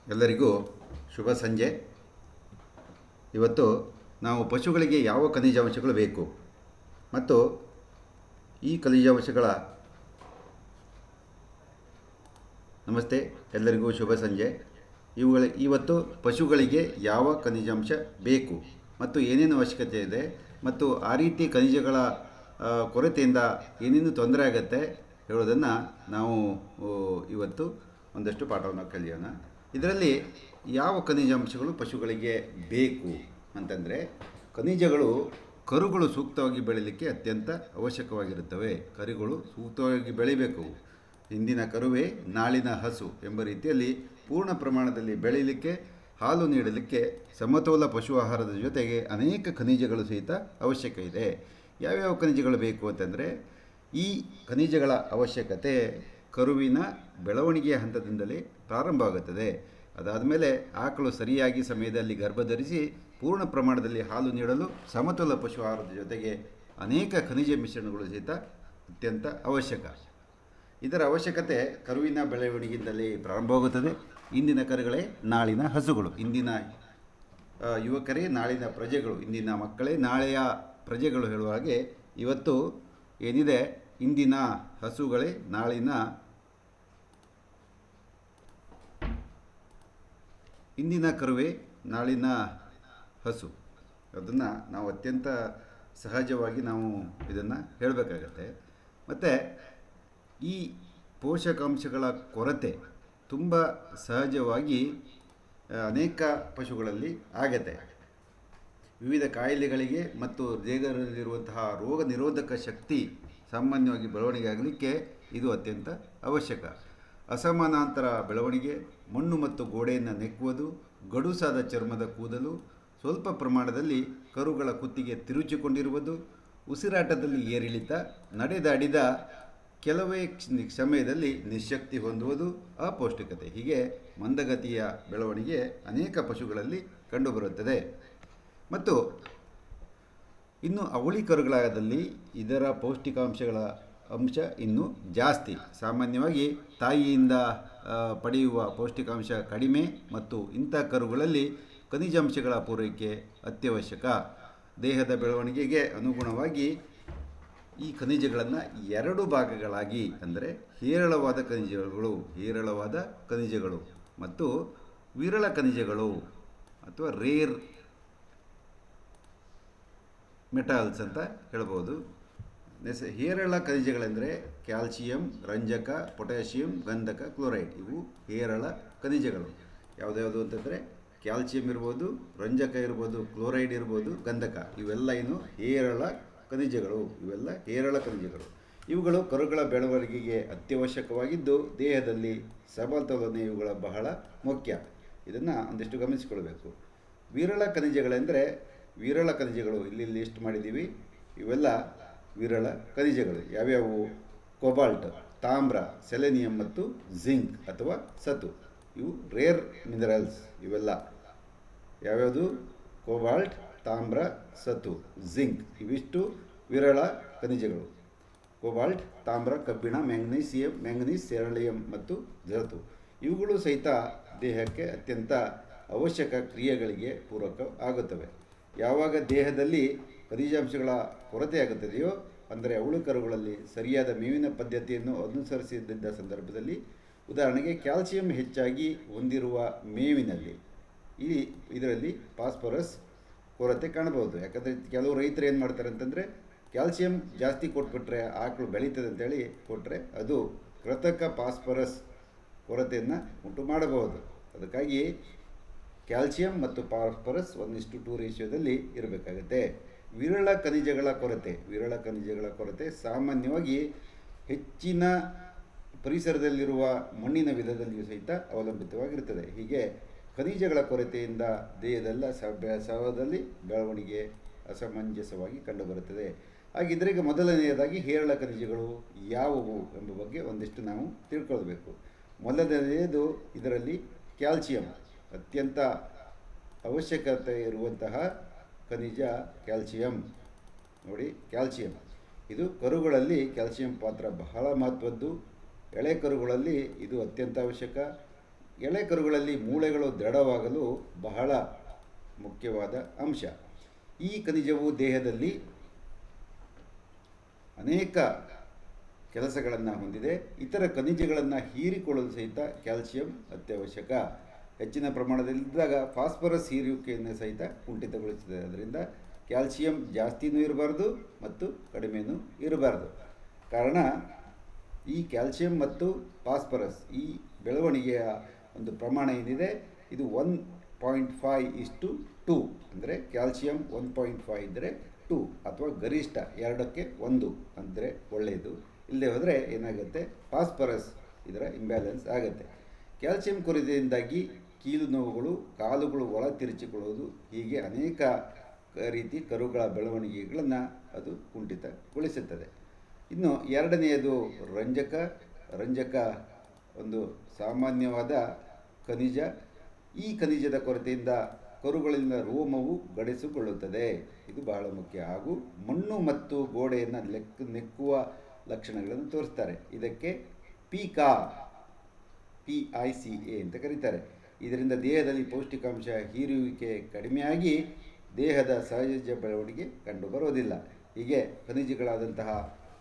ಎಲ್ಲರಿಗೂ ಶುಭ ಸಂಜೆ. ಇವತ್ತು ನಾವು ಪಶುಗಳಿಗೆ ಯಾವ ಖನಿಜಾಂಶಗಳು ಬೇಕು ಮತ್ತು ಈ ಖನಿಜಾಂಶಗಳ ನಮಸ್ತೆ, ಎಲ್ಲರಿಗೂ ಶುಭ ಸಂಜೆ. ಇವತ್ತು ಪಶುಗಳಿಗೆ ಯಾವ ಖನಿಜಾಂಶ ಬೇಕು ಮತ್ತು ಏನೇನು ಅವಶ್ಯಕತೆ ಇದೆ ಮತ್ತು ಆ ರೀತಿ ಖನಿಜಗಳ ಕೊರತೆಯಿಂದ ಏನೇನು ತೊಂದರೆ ಆಗುತ್ತೆ ಹೇಳೋದನ್ನು ನಾವು ಇವತ್ತು ಒಂದಷ್ಟು ಪಾಠವನ್ನು ಕಲಿಯೋಣ. ಇದರಲ್ಲಿ ಯಾವ ಖನಿಜಾಂಶಗಳು ಪಶುಗಳಿಗೆ ಬೇಕು ಅಂತಂದರೆ, ಖನಿಜಗಳು ಕರುಗಳು ಸೂಕ್ತವಾಗಿ ಬೆಳೀಲಿಕ್ಕೆ ಅತ್ಯಂತ ಅವಶ್ಯಕವಾಗಿರುತ್ತವೆ. ಕರುಗಳು ಸೂಕ್ತವಾಗಿ ಬೆಳಿಬೇಕು. ಇಂದಿನ ಕರುವೇ ನಾಳಿನ ಹಸು ಎಂಬ ರೀತಿಯಲ್ಲಿ ಪೂರ್ಣ ಪ್ರಮಾಣದಲ್ಲಿ ಬೆಳೀಲಿಕ್ಕೆ, ಹಾಲು ನೀಡಲಿಕ್ಕೆ ಸಮತೋಲ ಪಶು ಆಹಾರದ ಜೊತೆಗೆ ಅನೇಕ ಖನಿಜಗಳು ಸಹಿತ ಅವಶ್ಯಕ ಇದೆ. ಯಾವ್ಯಾವ ಖನಿಜಗಳು ಬೇಕು ಅಂತಂದರೆ, ಈ ಖನಿಜಗಳ ಅವಶ್ಯಕತೆ ಕರುವಿನ ಬೆಳವಣಿಗೆಯ ಹಂತದಿಂದಲೇ ಪ್ರಾರಂಭ ಆಗುತ್ತದೆ. ಅದಾದ ಮೇಲೆ ಆಕಳು ಸರಿಯಾಗಿ ಸಮಯದಲ್ಲಿ ಗರ್ಭಧರಿಸಿ ಪೂರ್ಣ ಪ್ರಮಾಣದಲ್ಲಿ ಹಾಲು ನೀಡಲು ಸಮತೋಲ ಪಶು ಆಹಾರದ ಜೊತೆಗೆ ಅನೇಕ ಖನಿಜ ಮಿಶ್ರಣಗಳು ಸಹಿತ ಅತ್ಯಂತ ಅವಶ್ಯಕ. ಇದರ ಅವಶ್ಯಕತೆ ಕರುವಿನ ಬೆಳವಣಿಗೆಯಿಂದಲೇ ಪ್ರಾರಂಭವಾಗುತ್ತದೆ. ಇಂದಿನ ಕರುಗಳೇ ನಾಳಿನ ಹಸುಗಳು, ಇಂದಿನ ಯುವಕರೇ ನಾಳಿನ ಪ್ರಜೆಗಳು, ಇಂದಿನ ಮಕ್ಕಳೇ ನಾಳೆಯ ಪ್ರಜೆಗಳು ಹೇಳುವ ಹಾಗೆ ಇವತ್ತು ಏನಿದೆ, ಇಂದಿನ ಹಸುಗಳೇ ಇಂದಿನ ಕರುವೇ ನಾಳಿನ ಹಸು. ಅದನ್ನು ನಾವು ಅತ್ಯಂತ ಸಹಜವಾಗಿ ನಾವು ಇದನ್ನು ಹೇಳಬೇಕಾಗತ್ತೆ. ಮತ್ತು ಈ ಪೋಷಕಾಂಶಗಳ ಕೊರತೆ ತುಂಬ ಸಹಜವಾಗಿ ಅನೇಕ ಪಶುಗಳಲ್ಲಿ ಆಗತ್ತೆ. ವಿವಿಧ ಕಾಯಿಲೆಗಳಿಗೆ ಮತ್ತು ದೇಹದಲ್ಲಿರುವಂತಹ ರೋಗ ನಿರೋಧಕ ಶಕ್ತಿ ಸಾಮಾನ್ಯವಾಗಿ ಬೆಳವಣಿಗೆ ಆಗಲಿಕ್ಕೆ ಇದು ಅತ್ಯಂತ ಅವಶ್ಯಕ. ಅಸಮಾನಾಂತರ ಬೆಳವಣಿಗೆ, ಮಣ್ಣು ಮತ್ತು ಗೋಡೆಯನ್ನು ನೆಕ್ಕುವುದು, ಗಡುಸಾದ ಚರ್ಮದ ಕೂದಲು, ಸ್ವಲ್ಪ ಪ್ರಮಾಣದಲ್ಲಿ ಕರುಗಳ ಕುತ್ತಿಗೆ ತಿರುಚಿಕೊಂಡಿರುವುದು, ಉಸಿರಾಟದಲ್ಲಿ ಏರಿಳಿತ, ನಡೆದಾಡಿದ ಕೆಲವೇ ಸಮಯದಲ್ಲಿ ನಿಶ್ಶಕ್ತಿ ಹೊಂದುವುದು, ಅಪೌಷ್ಟಿಕತೆ, ಹೀಗೆ ಮಂದಗತಿಯ ಬೆಳವಣಿಗೆ ಅನೇಕ ಪಶುಗಳಲ್ಲಿ ಕಂಡುಬರುತ್ತದೆ. ಮತ್ತು ಇನ್ನು ಅವಳಿ ಕರುಗಳಾದಲ್ಲಿ ಇದರ ಪೌಷ್ಟಿಕಾಂಶಗಳ ಅಂಶ ಇನ್ನೂ ಜಾಸ್ತಿ. ಸಾಮಾನ್ಯವಾಗಿ ತಾಯಿಯಿಂದ ಪಡೆಯುವ ಪೌಷ್ಟಿಕಾಂಶ ಕಡಿಮೆ ಮತ್ತು ಇಂಥ ಕರುಗಳಲ್ಲಿ ಖನಿಜಾಂಶಗಳ ಪೂರೈಕೆ ಅತ್ಯವಶ್ಯಕ. ದೇಹದ ಬೆಳವಣಿಗೆಗೆ ಅನುಗುಣವಾಗಿ ಈ ಖನಿಜಗಳನ್ನು ಎರಡು ಭಾಗಗಳಾಗಿ, ಅಂದರೆ ಹೇರಳವಾದ ಖನಿಜಗಳು ಮತ್ತು ವಿರಳ ಖನಿಜಗಳು ಅಥವಾ ರೇರ್ ಮೆಟಲ್ಸ್ ಅಂತ ಹೇಳ್ಬೋದು. ಹೇರಳ ಖನಿಜಗಳೆಂದರೆ ಕ್ಯಾಲ್ಸಿಯಂ, ರಂಜಕ, ಪೊಟ್ಯಾಷಿಯಂ, ಗಂಧಕ, ಕ್ಲೋರೈಡ್. ಇವು ಹೇರಳ ಖನಿಜಗಳು. ಯಾವುದ್ಯಾವುದು ಅಂತಂದರೆ ಕ್ಯಾಲ್ಸಿಯಂ ಇರ್ಬೋದು, ರಂಜಕ ಇರ್ಬೋದು, ಕ್ಲೋರೈಡ್ ಇರ್ಬೋದು, ಗಂಧಕ, ಇವೆಲ್ಲ ಏನು ಹೇರಳ ಖನಿಜಗಳು. ಇವುಗಳು ಕರುಗಳ ಬೆಳವಣಿಗೆಗೆ ಅತ್ಯವಶ್ಯಕವಾಗಿದ್ದು ದೇಹದಲ್ಲಿ ಸಮತೋಲನೆ ಇವುಗಳ ಬಹಳ ಮುಖ್ಯ. ಇದನ್ನು ಒಂದಿಷ್ಟು ಗಮನಿಸಿಕೊಳ್ಬೇಕು. ವಿರಳ ಖನಿಜಗಳು ಇಲ್ಲಿ ಲಿಸ್ಟ್ ಮಾಡಿದ್ದೀವಿ. ಇವೆಲ್ಲ ವಿರಳ ಖನಿಜಗಳು ಯಾವ್ಯಾವು? ಕೊಬಾಲ್ಟ್, ತಾಮ್ರ, ಸೆಲೆನಿಯಂ ಮತ್ತು ಜಿಂಕ್ ಅಥವಾ ಸತು. ಇವು ರೇರ್ ಮಿನರಲ್ಸ್. ಇವೆಲ್ಲ ಯಾವ್ಯಾವುದು? ಕೊಬಾಲ್ಟ್, ತಾಮ್ರ, ಸತು, ಜಿಂಕ್, ಇವಿಷ್ಟು ವಿರಳ ಖನಿಜಗಳು. ಕೊಬಾಲ್ಟ್, ತಾಮ್ರ, ಕಬ್ಬಿಣ, ಮ್ಯಾಂಗನೀಸ್, ಸೆಲೆನಿಯಂ ಮತ್ತು ಸತು ಇವುಗಳು ಸಹಿತ ದೇಹಕ್ಕೆ ಅತ್ಯಂತ ಅವಶ್ಯಕ ಕ್ರಿಯೆಗಳಿಗೆ ಪೂರಕ ಆಗುತ್ತವೆ. ಯಾವಾಗ ದೇಹದಲ್ಲಿ ಖನಿಜಾಂಶಗಳ ಕೊರತೆಯಾಗುತ್ತದೆಯೋ, ಅಂದರೆ ಅವಳು ಕರುಗಳಲ್ಲಿ ಸರಿಯಾದ ಮೇವಿನ ಪದ್ಧತಿಯನ್ನು ಅನುಸರಿಸಿದ್ದ ಸಂದರ್ಭದಲ್ಲಿ, ಉದಾಹರಣೆಗೆ ಕ್ಯಾಲ್ಸಿಯಂ ಹೆಚ್ಚಾಗಿ ಹೊಂದಿರುವ ಮೇವಿನಲ್ಲಿ ಇದರಲ್ಲಿ ಫಾಸ್ಫರಸ್ ಕೊರತೆ ಕಾಣಬಹುದು. ಯಾಕಂದರೆ ಕೆಲವು ರೈತರು ಏನು ಮಾಡ್ತಾರೆ ಅಂತಂದರೆ, ಕ್ಯಾಲ್ಸಿಯಂ ಜಾಸ್ತಿ ಕೊಟ್ಬಿಟ್ರೆ ಆಕಳು ಬೆಳೀತದೆ ಅಂತೇಳಿ ಕೊಟ್ಟರೆ ಅದು ಕೃತಕ ಫಾಸ್ಫರಸ್ ಕೊರತೆಯನ್ನು ಉಂಟು ಮಾಡಬಹುದು. ಅದಕ್ಕಾಗಿ ಕ್ಯಾಲ್ಸಿಯಂ ಮತ್ತು ಫಾಸ್ಫರಸ್ 1:2 ರೇಷಿಯೋದಲ್ಲಿ ಇರಬೇಕಾಗುತ್ತೆ. ವಿರಳ ಖನಿಜಗಳ ಕೊರತೆ ಸಾಮಾನ್ಯವಾಗಿ ಹೆಚ್ಚಿನ ಪರಿಸರದಲ್ಲಿರುವ ಮಣ್ಣಿನ ವಿಧದಲ್ಲಿಯೂ ಸಹಿತ ಅವಲಂಬಿತವಾಗಿರುತ್ತದೆ. ಹೀಗೆ ಖನಿಜಗಳ ಕೊರತೆಯಿಂದ ದೇಹದಲ್ಲ ಸವದಲ್ಲಿ ಬೆಳವಣಿಗೆ ಅಸಮಂಜಸವಾಗಿ ಕಂಡುಬರುತ್ತದೆ. ಹಾಗಿದ್ರೆ ಈಗ ಮೊದಲನೆಯದಾಗಿ ಹೇರಳ ಖನಿಜಗಳು ಯಾವುವು ಎಂಬ ಬಗ್ಗೆ ಒಂದಿಷ್ಟು ನಾವು ತಿಳ್ಕೊಳ್ಬೇಕು. ಮೊದಲನೆಯದು ಇದರಲ್ಲಿ ಕ್ಯಾಲ್ಸಿಯಂ. ಅತ್ಯಂತ ಅವಶ್ಯಕತೆ ಇರುವಂತಹ ಖನಿಜ ಕ್ಯಾಲ್ಸಿಯಂ. ನೋಡಿ, ಕ್ಯಾಲ್ಸಿಯಂ ಇದು ಕರುಗಳಲ್ಲಿ ಕ್ಯಾಲ್ಸಿಯಂ ಪಾತ್ರ ಬಹಳ ಮಹತ್ವದ್ದು. ಎಳೆ ಕರುಗಳಲ್ಲಿ ಇದು ಅತ್ಯಂತ ಅವಶ್ಯಕ. ಎಳೆ ಕರುಗಳಲ್ಲಿ ಮೂಳೆಗಳು ದೃಢವಾಗಲು ಬಹಳ ಮುಖ್ಯವಾದ ಅಂಶ. ಈ ಖನಿಜವು ದೇಹದಲ್ಲಿ ಅನೇಕ ಕೆಲಸಗಳನ್ನು ಹೊಂದಿದೆ. ಇತರ ಖನಿಜಗಳನ್ನು ಹೀರಿಕೊಳ್ಳಲು ಸಹಿತ ಕ್ಯಾಲ್ಸಿಯಂ ಅತ್ಯವಶ್ಯಕ. ಹೆಚ್ಚಿನ ಪ್ರಮಾಣದಲ್ಲಿದ್ದಾಗ ಫಾಸ್ಫರಸ್ ಹೀರುವಿಕೆಯನ್ನು ಸಹಿತ ಕುಂಠಿತಗೊಳಿಸುತ್ತದೆ. ಅದರಿಂದ ಕ್ಯಾಲ್ಸಿಯಂ ಜಾಸ್ತಿನೂ ಇರಬಾರ್ದು ಮತ್ತು ಕಡಿಮೆನೂ ಇರಬಾರ್ದು. ಕಾರಣ ಈ ಕ್ಯಾಲ್ಸಿಯಂ ಮತ್ತು ಫಾಸ್ಫರಸ್ ಈ ಬೆಳವಣಿಗೆಯ ಒಂದು ಪ್ರಮಾಣ ಏನಿದೆ ಇದು 1.5:2 ಅಂದರೆ ಕ್ಯಾಲ್ಸಿಯಂ 1.5 ಇದ್ದರೆ 2 ಅಥವಾ ಗರಿಷ್ಠ 2:1 ಅಂದರೆ ಒಳ್ಳೆಯದು. ಇಲ್ಲದೆ ಹೋದರೆ ಏನಾಗುತ್ತೆ, ಫಾಸ್ಫರಸ್ ಇದರ ಇಂಬ್ಯಾಲೆನ್ಸ್ ಆಗುತ್ತೆ. ಕ್ಯಾಲ್ಸಿಯಂ ಕೊರತೆಯಿಂದಾಗಿ ಕೀಲು ನೋವುಗಳು, ಕಾಲುಗಳು ಒಳ ತಿರುಚಿಕೊಳ್ಳುವುದು, ಹೀಗೆ ಅನೇಕ ರೀತಿ ಕರುಗಳ ಬೆಳವಣಿಗೆಗಳನ್ನು ಅದು ಕುಂಠಿತಗೊಳಿಸುತ್ತದೆ. ಇನ್ನು ಎರಡನೆಯದು ರಂಜಕ ಒಂದು ಸಾಮಾನ್ಯವಾದ ಖನಿಜ. ಈ ಖನಿಜದ ಕೊರತೆಯಿಂದ ಕರುಗಳಿಂದ ರೋಮವು ಗಡಿಸಿಕೊಳ್ಳುತ್ತದೆ. ಇದು ಬಹಳ ಮುಖ್ಯ. ಹಾಗೂ ಮಣ್ಣು ಮತ್ತು ಗೋಡೆಯನ್ನು ನೆಕ್ಕುವ ಲಕ್ಷಣಗಳನ್ನು ತೋರಿಸ್ತಾರೆ. ಇದಕ್ಕೆ PICA ಅಂತ ಕರೀತಾರೆ. ಇದರಿಂದ ದೇಹದಲ್ಲಿ ಪೌಷ್ಟಿಕಾಂಶ ಹೀರುವಿಕೆ ಕಡಿಮೆಯಾಗಿ ದೇಹದ ಸಹಜ ಬೆಳವಣಿಗೆ ಕಂಡುಬರೋದಿಲ್ಲ. ಹೀಗೆ ಖನಿಜಗಳಾದಂತಹ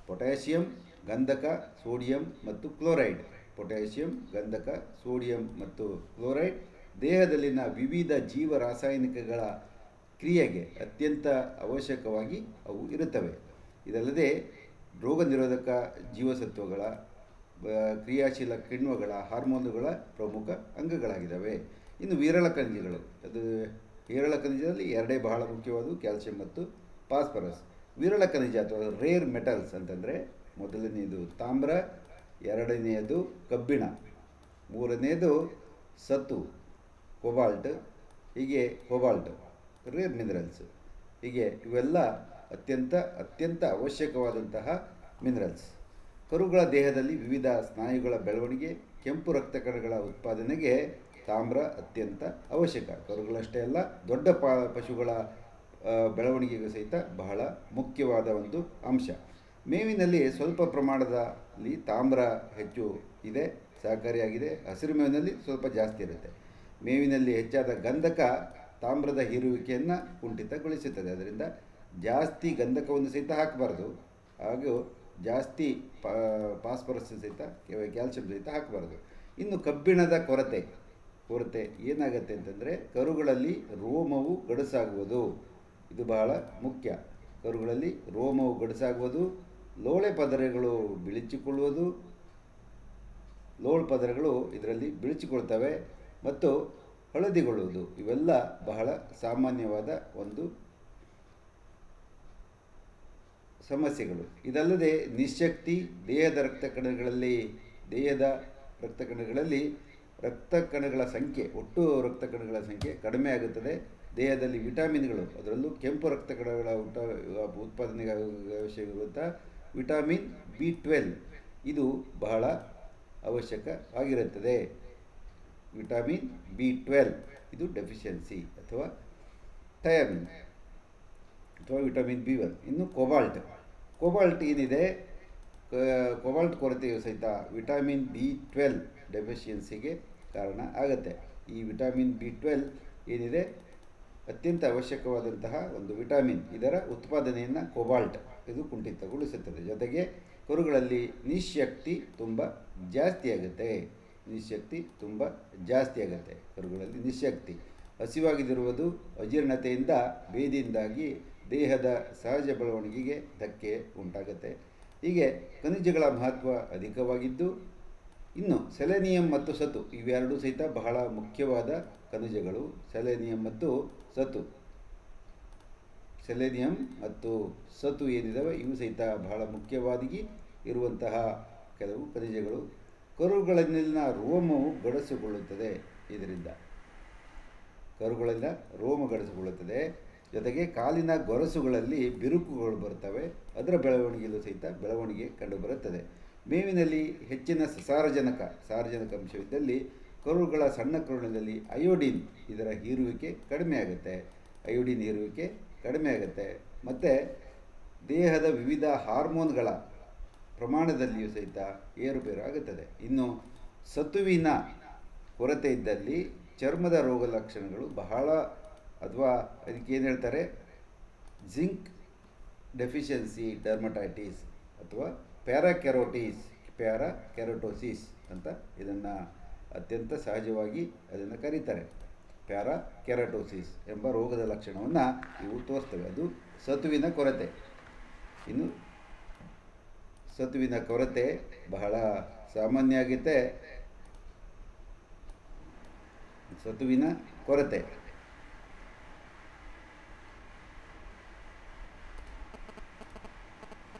ಪೊಟ್ಯಾಷಿಯಂ, ಗಂಧಕ, ಸೋಡಿಯಂ ಮತ್ತು ಕ್ಲೋರೈಡ್. ಪೊಟ್ಯಾಷಿಯಂ, ಗಂಧಕ, ಸೋಡಿಯಂ ಮತ್ತು ಕ್ಲೋರೈಡ್ ದೇಹದಲ್ಲಿನ ವಿವಿಧ ಜೀವರಾಸಾಯನಿಕಗಳ ಕ್ರಿಯೆಗೆ ಅತ್ಯಂತ ಅವಶ್ಯಕವಾಗಿ ಅವು ಇರುತ್ತವೆ. ಇದಲ್ಲದೆ ರೋಗ ನಿರೋಧಕ ಜೀವಸತ್ವಗಳ, ಕ್ರಿಯಾಶೀಲ ಕಿಣ್ವಗಳ, ಹಾರ್ಮೋನುಗಳ ಪ್ರಮುಖ ಅಂಗಗಳಾಗಿದ್ದಾವೆ. ಇನ್ನು ವಿರಳ ಖನಿಜಗಳು. ವಿರಳ ಖನಿಜದಲ್ಲಿ ಎರಡೇ ಬಹಳ ಮುಖ್ಯವಾದವು, ಕ್ಯಾಲ್ಸಿಯಂ ಮತ್ತು ಫಾಸ್ಫರಸ್. ವಿರಳ ಖನಿಜ ಅಥವಾ ರೇರ್ ಮೆಟಲ್ಸ್ ಅಂತಂದರೆ ಮೊದಲನೆಯದು ತಾಮ್ರ, ಎರಡನೆಯದು ಕಬ್ಬಿಣ, ಮೂರನೆಯದು ಸತು, ಕೋಬಾಲ್ಟ್, ಹೀಗೆ ಕೋಬಾಲ್ಟ್, ರೇರ್ ಮಿನರಲ್ಸ್. ಹೀಗೆ ಇವೆಲ್ಲ ಅತ್ಯಂತ ಅವಶ್ಯಕವಾದಂತಹ ಮಿನರಲ್ಸ್. ಕರುಗಳ ದೇಹದಲ್ಲಿ ವಿವಿಧ ಸ್ನಾಯುಗಳ ಬೆಳವಣಿಗೆ, ಕೆಂಪು ರಕ್ತ ಕಣಗಳ ಉತ್ಪಾದನೆಗೆ ತಾಮ್ರ ಅತ್ಯಂತ ಅವಶ್ಯಕ. ಕರುಗಳಷ್ಟೇ ಅಲ್ಲ, ದೊಡ್ಡ ಪಶುಗಳ ಬೆಳವಣಿಗೆಗೂ ಸಹಿತ ಬಹಳ ಮುಖ್ಯವಾದ ಒಂದು ಅಂಶ. ಮೇವಿನಲ್ಲಿ ಸ್ವಲ್ಪ ಪ್ರಮಾಣದಲ್ಲಿ ತಾಮ್ರ ಹೆಚ್ಚು ಇದೆ, ಸಹಕಾರಿಯಾಗಿದೆ. ಹಸಿರು ಮೇವಿನಲ್ಲಿ ಸ್ವಲ್ಪ ಜಾಸ್ತಿ ಇರುತ್ತೆ. ಮೇವಿನಲ್ಲಿ ಹೆಚ್ಚಾದ ಗಂಧಕ ತಾಮ್ರದ ಹೀರುವಿಕೆಯನ್ನು ಕುಂಠಿತಗೊಳಿಸುತ್ತದೆ. ಅದರಿಂದ ಜಾಸ್ತಿ ಗಂಧಕವನ್ನು ಸಹಿತ ಹಾಕಬಾರ್ದು, ಹಾಗೂ ಜಾಸ್ತಿ ಫಾಸ್ಫರಸ್ ಸಹಿತ, ಕ್ಯಾಲ್ಸಿಯಂ ಸಹಿತ ಹಾಕಬಾರ್ದು. ಇನ್ನು ಕಬ್ಬಿಣದ ಕೊರತೆ ಏನಾಗುತ್ತೆ ಅಂತಂದರೆ ಕರುಗಳಲ್ಲಿ ರೋಮವು ಗಡಸಾಗುವುದು. ಇದು ಬಹಳ ಮುಖ್ಯ. ಕರುಗಳಲ್ಲಿ ರೋಮವು ಗಡಸಾಗುವುದು, ಲೋಳೆ ಪದರಗಳು ಇದರಲ್ಲಿ ಬಿಳಿಚಿಕೊಳ್ತವೆ ಮತ್ತು ಹಳದಿಗೊಳ್ಳುವುದು. ಇವೆಲ್ಲ ಬಹಳ ಸಾಮಾನ್ಯವಾದ ಒಂದು ಸಮಸ್ಯೆಗಳು. ಇದಲ್ಲದೆ ನಿಶ್ಶಕ್ತಿ, ದೇಹದ ರಕ್ತ ಕಣಗಳ ಸಂಖ್ಯೆ, ಒಟ್ಟು ರಕ್ತ ಕಣಗಳ ಸಂಖ್ಯೆ ಕಡಿಮೆ ಆಗುತ್ತದೆ. ದೇಹದಲ್ಲಿ ವಿಟಮಿನ್ಗಳು, ಅದರಲ್ಲೂ ಕೆಂಪು ರಕ್ತ ಕಣಗಳ ಉತ್ಪಾದನೆಗೆ ಅವಶ್ಯವಿರುವಂಥ ವಿಟಮಿನ್ B12 ಇದು ಬಹಳ ಅವಶ್ಯಕವಾಗಿರುತ್ತದೆ. ವಿಟಮಿನ್ B12 ಇದು ಡೆಫಿಷಿಯನ್ಸಿ ಅಥವಾ ಥಯಾಮಿನ್ ಅಥವಾ ವಿಟಮಿನ್ B1. ಇನ್ನು ಕೋಬಾಲ್ಟ್ ಏನಿದೆ, ಕೋಬಾಲ್ಟ್ ಕೊರತೆಯು ಸಹಿತ ವಿಟಮಿನ್ B12 ಡೆಫಿಷಿಯನ್ಸಿಗೆ ಕಾರಣ ಆಗುತ್ತೆ. ಈ ವಿಟಮಿನ್ B12 ಏನಿದೆ ಅತ್ಯಂತ ಅವಶ್ಯಕವಾದಂತಹ ಒಂದು ವಿಟಮಿನ್. ಇದರ ಉತ್ಪಾದನೆಯನ್ನು ಕೋಬಾಲ್ಟ್ ಇದು ಕುಂಠಿತಗೊಳಿಸುತ್ತದೆ. ಜೊತೆಗೆ ಕರುಗಳಲ್ಲಿ ನಿಶ್ಶಕ್ತಿ ತುಂಬ ಜಾಸ್ತಿ ಆಗುತ್ತೆ. ಕರುಗಳಲ್ಲಿ ನಿಶ್ಶಕ್ತಿ, ಹಸಿವಾಗಿದಿರುವುದು, ಅಜೀರ್ಣತೆಯಿಂದ, ಬೇದಿಯಿಂದಾಗಿ ದೇಹದ ಸಹಜ ಬೆಳವಣಿಗೆಗೆ ಧಕ್ಕೆ ಉಂಟಾಗುತ್ತೆ. ಹೀಗೆ ಖನಿಜಗಳ ಮಹತ್ವ ಅಧಿಕವಾಗಿದ್ದು, ಇನ್ನು ಸೆಲೆನಿಯಂ ಮತ್ತು ಸತು ಇವೆರಡೂ ಸಹಿತ ಬಹಳ ಮುಖ್ಯವಾದ ಖನಿಜಗಳು. ಸೆಲೆನಿಯಂ ಮತ್ತು ಸತು ಏನಿದ್ದಾವೆ ಇವು ಸಹಿತ ಬಹಳ ಮುಖ್ಯವಾಗಿ ಇರುವಂತಹ ಕೆಲವು ಖನಿಜಗಳು. ಕರುಗಳಲ್ಲಿನ ರೋಮವು ಗಡಸುಗೊಳ್ಳುತ್ತದೆ. ಇದರಿಂದ ಕರುಗಳಿಂದ ರೋಮ ಗಡಸುಗೊಳ್ಳುತ್ತದೆ. ಜೊತೆಗೆ ಕಾಲಿನ ಗೊರಸುಗಳಲ್ಲಿ ಬಿರುಕುಗಳು ಬರ್ತವೆ. ಅದರ ಬೆಳವಣಿಗೆಯಲ್ಲೂ ಸಹಿತ ಬೆಳವಣಿಗೆ ಕಂಡುಬರುತ್ತದೆ. ಮೇವಿನಲ್ಲಿ ಹೆಚ್ಚಿನ ಸಾರಜನಕ ಅಂಶವಿದ್ದಲ್ಲಿ ಕರುಗಳ ಸಣ್ಣ ಕರುಳಿನಲ್ಲಿ ಅಯೋಡಿನ್ ಇದರ ಹೀರುವಿಕೆ ಕಡಿಮೆ ಆಗುತ್ತೆ. ಮತ್ತು ದೇಹದ ವಿವಿಧ ಹಾರ್ಮೋನ್ಗಳ ಪ್ರಮಾಣದಲ್ಲಿಯೂ ಸಹಿತ ಏರುಪೇರು ಆಗುತ್ತದೆ. ಇನ್ನು ಸತುವಿನ ಕೊರತೆ ಇದ್ದಲ್ಲಿ ಚರ್ಮದ ರೋಗ ಲಕ್ಷಣಗಳು ಬಹಳ, ಅಥವಾ ಅದಕ್ಕೆ ಏನು ಹೇಳ್ತಾರೆ, ಜಿಂಕ್ ಡೆಫಿಷಿಯನ್ಸಿ ಡರ್ಮಟೈಟಿಸ್ ಅಥವಾ ಪ್ಯಾರಾಕೆರೋಟೋಸಿಸ್ ಅಂತ ಇದನ್ನು ಅತ್ಯಂತ ಸಹಜವಾಗಿ ಅದನ್ನು ಕರೀತಾರೆ. ಪ್ಯಾರಾಕೆರಟೋಸಿಸ್ ಎಂಬ ರೋಗದ ಲಕ್ಷಣವನ್ನು ಇವು ತೋರಿಸ್ತವೆ. ಅದು ಸತುವಿನ ಕೊರತೆ. ಇನ್ನು ಸತುವಿನ ಕೊರತೆ ಬಹಳ ಸಾಮಾನ್ಯ ಆಗುತ್ತೆ. ಸತುವಿನ ಕೊರತೆ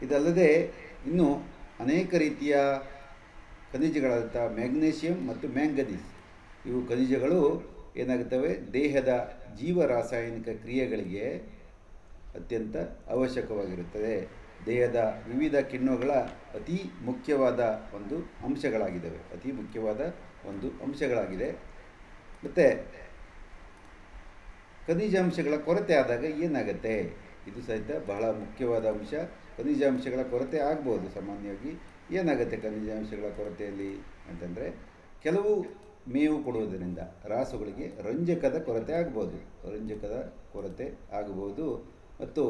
ಇದಲ್ಲದೆ ಇನ್ನು ಅನೇಕ ರೀತಿಯ ಖನಿಜಗಳಾದಂಥ ಮ್ಯಾಗ್ನೀಷಿಯಂ ಮತ್ತು ಮ್ಯಾಂಗನೀಸ್, ಇವು ಖನಿಜಗಳು ಏನಾಗುತ್ತವೆ, ದೇಹದ ಜೀವರಾಸಾಯನಿಕ ಕ್ರಿಯೆಗಳಿಗೆ ಅತ್ಯಂತ ಅವಶ್ಯಕವಾಗಿರುತ್ತದೆ. ದೇಹದ ವಿವಿಧ ಕಿಣ್ವಗಳ ಅತಿ ಮುಖ್ಯವಾದ ಒಂದು ಅಂಶಗಳಾಗಿದೆ. ಮತ್ತು ಖನಿಜಾಂಶಗಳ ಕೊರತೆ ಆದಾಗ ಏನಾಗುತ್ತೆ, ಇದು ಸಹಿತ ಬಹಳ ಮುಖ್ಯವಾದ ಅಂಶ. ಖನಿಜಾಂಶಗಳ ಕೊರತೆ ಆಗ್ಬೋದು. ಸಾಮಾನ್ಯವಾಗಿ ಏನಾಗುತ್ತೆ ಖನಿಜಾಂಶಗಳ ಕೊರತೆಯಲ್ಲಿ ಅಂತಂದರೆ, ಕೆಲವು ಮೇವು ಕೊಡುವುದರಿಂದ ರಾಸುಗಳಿಗೆ ರಂಜಕದ ಕೊರತೆ ಆಗಬಹುದು. ಮತ್ತು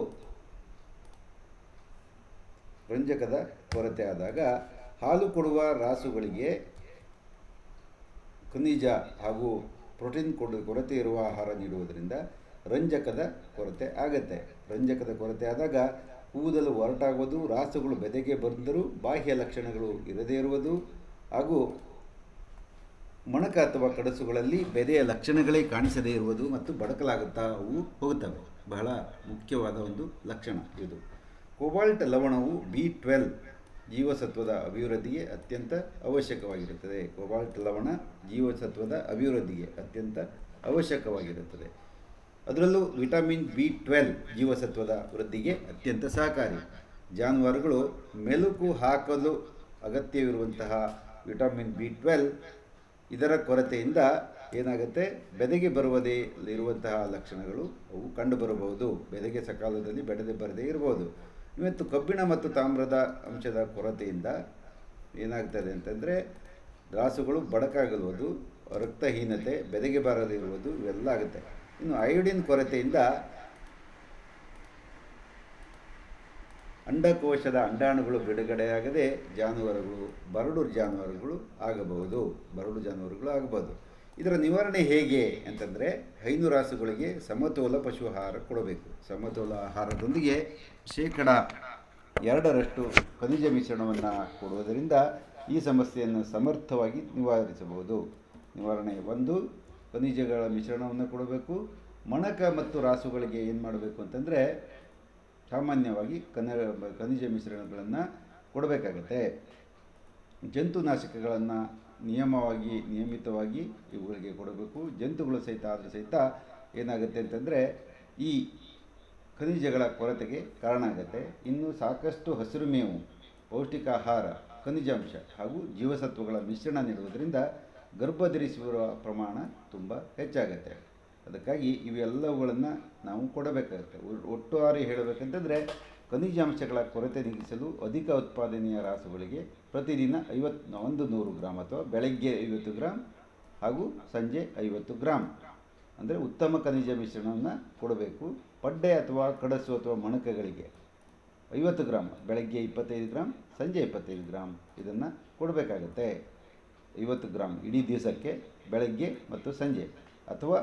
ರಂಜಕದ ಕೊರತೆ ಆದಾಗ ಹಾಲು ಕೊಡುವ ರಾಸುಗಳಿಗೆ ಖನಿಜ ಹಾಗೂ ಪ್ರೋಟೀನ್ ಕೊರತೆ ಇರುವ ಆಹಾರ ನೀಡುವುದರಿಂದ ರಂಜಕದ ಕೊರತೆ ಆಗುತ್ತೆ. ರಂಜಕದ ಕೊರತೆ ಆದಾಗ ಕೂದಲು ಒರಟಾಗುವುದು, ರಾಸುಗಳು ಬೆದೆಗೆ ಬಂದರೂ ಬಾಹ್ಯ ಲಕ್ಷಣಗಳು ಇರದೇ ಇರುವುದು, ಹಾಗೂ ಮೊಣಕ ಅಥವಾ ಕಡಸುಗಳಲ್ಲಿ ಬೆದೆಯ ಲಕ್ಷಣಗಳೇ ಕಾಣಿಸದೇ ಇರುವುದು ಮತ್ತು ಬಡಕಲಾಗುತ್ತಾ ಅವು ಹೋಗುತ್ತವೆ. ಬಹಳ ಮುಖ್ಯವಾದ ಒಂದು ಲಕ್ಷಣ ಇದು. ಕೋಬಾಲ್ಟ್ ಲವಣವು B12 ಜೀವಸತ್ವದ ಅಭಿವೃದ್ಧಿಗೆ ಅತ್ಯಂತ ಅವಶ್ಯಕವಾಗಿರುತ್ತದೆ. ಕೋಬಾಲ್ಟ್ ಲವಣ ಜೀವಸತ್ವದ ಅಭಿವೃದ್ಧಿಗೆ ಅತ್ಯಂತ ಅವಶ್ಯಕವಾಗಿರುತ್ತದೆ. ಅದರಲ್ಲೂ ವಿಟಮಿನ್ B12 ಜೀವಸತ್ವದ ವೃದ್ಧಿಗೆ ಅತ್ಯಂತ ಸಹಕಾರಿ. ಜಾನುವಾರುಗಳು ಮೆಲುಕು ಹಾಕಲು ಅಗತ್ಯವಿರುವಂತಹ ವಿಟಮಿನ್ B12 ಇದರ ಕೊರತೆಯಿಂದ ಏನಾಗುತ್ತೆ, ಬೆದೆಗೆ ಇರುವಂತಹ ಲಕ್ಷಣಗಳು ಅವು ಕಂಡುಬರಬಹುದು. ಬೆದೆಗೆ ಸಕಾಲದಲ್ಲಿ ಬರದೇ ಇರಬಹುದು. ಇವತ್ತು ಕಬ್ಬಿಣ ಮತ್ತು ತಾಮ್ರದ ಅಂಶದ ಕೊರತೆಯಿಂದ ಏನಾಗ್ತದೆ ಅಂತಂದರೆ, ರಾಸುಗಳು ಬಡಕಾಗಲುವುದು, ರಕ್ತಹೀನತೆ, ಬೆದೆಗೆ ಬಾರದೇ ಇರುವುದು, ಇವೆಲ್ಲ ಆಗುತ್ತೆ. ಇನ್ನು ಅಯೋಡಿನ್ ಕೊರತೆಯಿಂದ ಅಂಡಕೋಶದ ಅಂಡಾಣುಗಳು ಬಿಡುಗಡೆಯಾಗದೆ ಬರಡು ಜಾನುವಾರುಗಳು ಆಗಬಹುದು. ಇದರ ನಿವಾರಣೆ ಹೇಗೆ ಅಂತಂದರೆ, ಹೈನು ರಾಸುಗಳಿಗೆ ಸಮತೋಲ ಪಶು ಆಹಾರ ಕೊಡಬೇಕು. ಸಮತೋಲ ಆಹಾರದೊಂದಿಗೆ 2% ಖನಿಜ ಮಿಶ್ರಣವನ್ನು ಕೊಡುವುದರಿಂದ ಈ ಸಮಸ್ಯೆಯನ್ನು ಸಮರ್ಥವಾಗಿ ನಿವಾರಿಸಬಹುದು. ನಿವಾರಣೆ 1, ಖನಿಜಗಳ ಮಿಶ್ರಣವನ್ನು ಕೊಡಬೇಕು. ಮೊಣಕ ಮತ್ತು ರಾಸುಗಳಿಗೆ ಏನು ಮಾಡಬೇಕು ಅಂತಂದರೆ, ಸಾಮಾನ್ಯವಾಗಿ ಖನಿಜ ಮಿಶ್ರಣಗಳನ್ನು ಕೊಡಬೇಕಾಗತ್ತೆ. ಜಂತುನಾಶಕಗಳನ್ನು ನಿಯಮಿತವಾಗಿ ಇವುಗಳಿಗೆ ಕೊಡಬೇಕು. ಜಂತುಗಳು ಸಹಿತ ಏನಾಗುತ್ತೆ ಅಂತಂದರೆ ಈ ಖನಿಜಗಳ ಕೊರತೆಗೆ ಕಾರಣ ಆಗುತ್ತೆ. ಇನ್ನು ಸಾಕಷ್ಟು ಹಸಿರು ಮೇವು, ಪೌಷ್ಟಿಕ ಆಹಾರ, ಖನಿಜಾಂಶ ಹಾಗೂ ಜೀವಸತ್ವಗಳ ಮಿಶ್ರಣ ನೀಡುವುದರಿಂದ ಗರ್ಭಧರಿಸುವ ಪ್ರಮಾಣ ತುಂಬ ಹೆಚ್ಚಾಗುತ್ತೆ. ಅದಕ್ಕಾಗಿ ಇವೆಲ್ಲವುಗಳನ್ನು ನಾವು ಕೊಡಬೇಕಾಗುತ್ತೆ. ಒಟ್ಟಾರೆ ಹೇಳಬೇಕಂತಂದರೆ, ಖನಿಜಾಂಶಗಳ ಕೊರತೆ ನೀಗಿಸಲು ಅಧಿಕ ಉತ್ಪಾದನೆಯ ರಾಸುಗಳಿಗೆ ಪ್ರತಿದಿನ 100 ಗ್ರಾಮ್ ಅಥವಾ ಬೆಳಗ್ಗೆ 50 ಗ್ರಾಮ್ ಹಾಗೂ ಸಂಜೆ 50 ಗ್ರಾಮ್ ಅಂದರೆ ಉತ್ತಮ ಖನಿಜ ಮಿಶ್ರಣವನ್ನು ಕೊಡಬೇಕು. ಪಡ್ಡೆ ಅಥವಾ ಕಡಸು ಅಥವಾ ಮೊಣಕಗಳಿಗೆ 50 ಗ್ರಾಮ್, ಬೆಳಗ್ಗೆ 25 ಗ್ರಾಮ್, ಸಂಜೆ 25 ಗ್ರಾಮ್ ಇದನ್ನು ಕೊಡಬೇಕಾಗತ್ತೆ. 50 ಗ್ರಾಮ್ ಇಡೀ ದಿವಸಕ್ಕೆ ಬೆಳಗ್ಗೆ ಮತ್ತು ಸಂಜೆ. ಅಥವಾ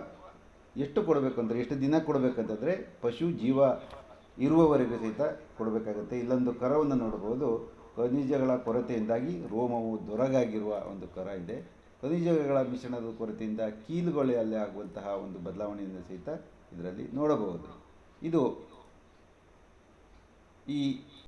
ಎಷ್ಟು ಕೊಡಬೇಕು ಅಂದರೆ, ಎಷ್ಟು ದಿನ ಕೊಡಬೇಕಂತಂದರೆ ಪಶು ಜೀವ ಇರುವವರೆಗೂ ಸಹಿತ ಕೊಡಬೇಕಾಗುತ್ತೆ. ಇಲ್ಲೊಂದು ಕರವನ್ನು ನೋಡಬಹುದು. ಖನಿಜಗಳ ಕೊರತೆಯಿಂದಾಗಿ ರೋಮವು ದೊರಗಾಗಿರುವ ಒಂದು ಕರ ಇದೆ. ಖನಿಜಗಳ ಮಿಶ್ರಣದ ಕೊರತೆಯಿಂದ ಕೀಲುಗಳಲ್ಲಿ ಆಗುವಂತಹ ಒಂದು ಬದಲಾವಣೆಯನ್ನು ಸಹಿತ ಇದರಲ್ಲಿ ನೋಡಬಹುದು. ಇದು ಈ